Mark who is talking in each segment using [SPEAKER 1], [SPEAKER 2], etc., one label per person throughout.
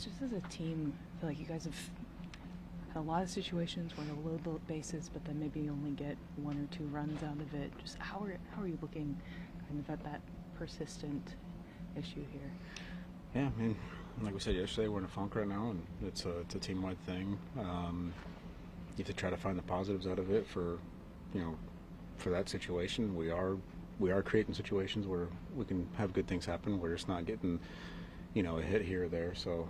[SPEAKER 1] Just as a team, I feel like you guys have had a lot of situations where you'll load the bases, but then maybe you only get 1 or 2 runs out of it. Just how are you looking kind of at that persistent issue here?
[SPEAKER 2] Yeah, I mean, like we said yesterday, we're in a funk right now, and it's a team-wide thing. You have to try to find the positives out of it for that situation. We are creating situations where we can have good things happen. We're just not getting, a hit here or there. So,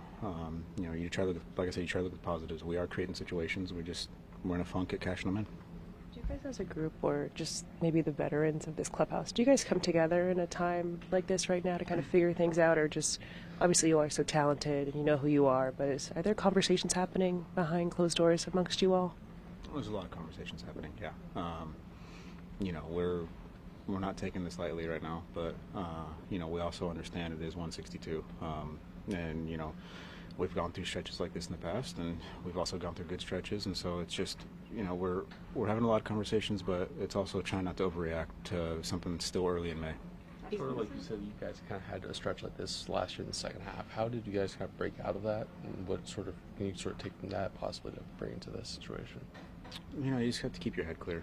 [SPEAKER 2] you try to look, like I said, you try to look at the positives. We are creating situations. We're in a funk at cashing them in.
[SPEAKER 3] Do you guys as a group, or just maybe the veterans of this clubhouse, do you guys come together in a time like this right now to kind of figure things out, or just, obviously you all are so talented and you know who you are, but are there conversations happening behind closed doors amongst you all?
[SPEAKER 2] There's a lot of conversations happening, yeah. We're not taking this lightly right now, but, we also understand it is 162. And, we've gone through stretches like this in the past, and we've also gone through good stretches, and so it's just, we're having a lot of conversations, but it's also trying not to overreact to something still early in May.
[SPEAKER 4] Sort of like you said, you guys kind of had a stretch like this last year in the second half. How did you guys kind of break out of that, and what can you take from that possibly to bring into this situation?
[SPEAKER 2] You just have to keep your head clear.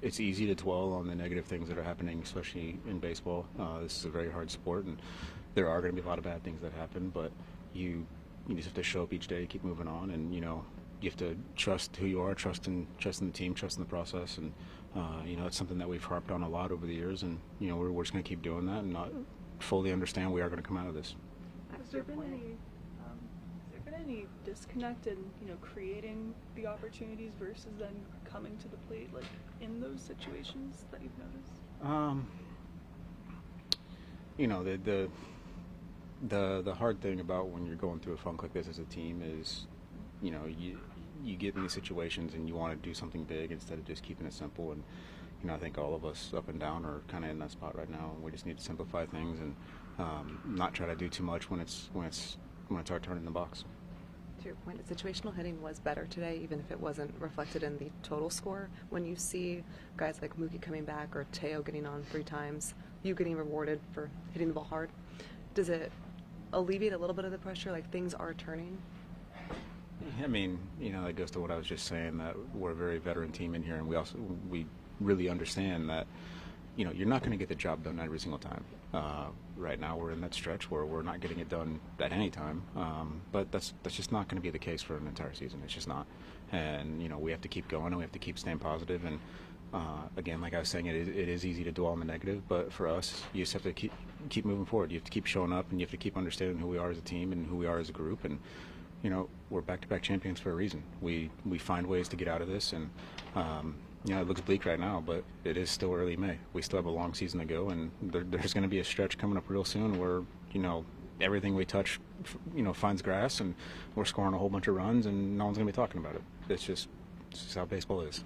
[SPEAKER 2] It's easy to dwell on the negative things that are happening, especially in baseball. This is a very hard sport, and there are going to be a lot of bad things that happen, but you just have to show up each day, keep moving on, and you have to trust who you are, trust in the team, trust in the process, and it's something that we've harped on a lot over the years, and we're just going to keep doing that and not fully understand we are going to come out of this.
[SPEAKER 5] Has there been any disconnect in creating the opportunities versus then coming to the plate, like in those situations that you've noticed?
[SPEAKER 2] The hard thing about when you're going through a funk like this as a team is, you get in these situations and you want to do something big instead of just keeping it simple. And I think all of us up and down are kind of in that spot right now. And we just need to simplify things and not try to do too much when it's our turn in the box.
[SPEAKER 6] To your point, situational hitting was better today, even if it wasn't reflected in the total score. When you see guys like Mookie coming back or Teo getting on 3 times, you getting rewarded for hitting the ball hard, does it alleviate a little bit of the pressure, like things are turning?
[SPEAKER 2] I mean, that goes to what I was just saying, that we're a very veteran team in here, and we really understand that, you're not going to get the job done every single time. Right now we're in that stretch where we're not getting it done at any time, but that's just not going to be the case for an entire season. It's just not. And, we have to keep going, and we have to keep staying positive. And, again, like I was saying, it is easy to dwell on the negative, but for us, you just have to keep moving forward. You have to keep showing up, and you have to keep understanding who we are as a team and who we are as a group. And, we're back-to-back champions for a reason. We find ways to get out of this, and it looks bleak right now, but it is still early May. We still have a long season to go, and there's going to be a stretch coming up real soon where everything we touch finds grass, and we're scoring a whole bunch of runs, and no one's going to be talking about it. It's just how baseball is.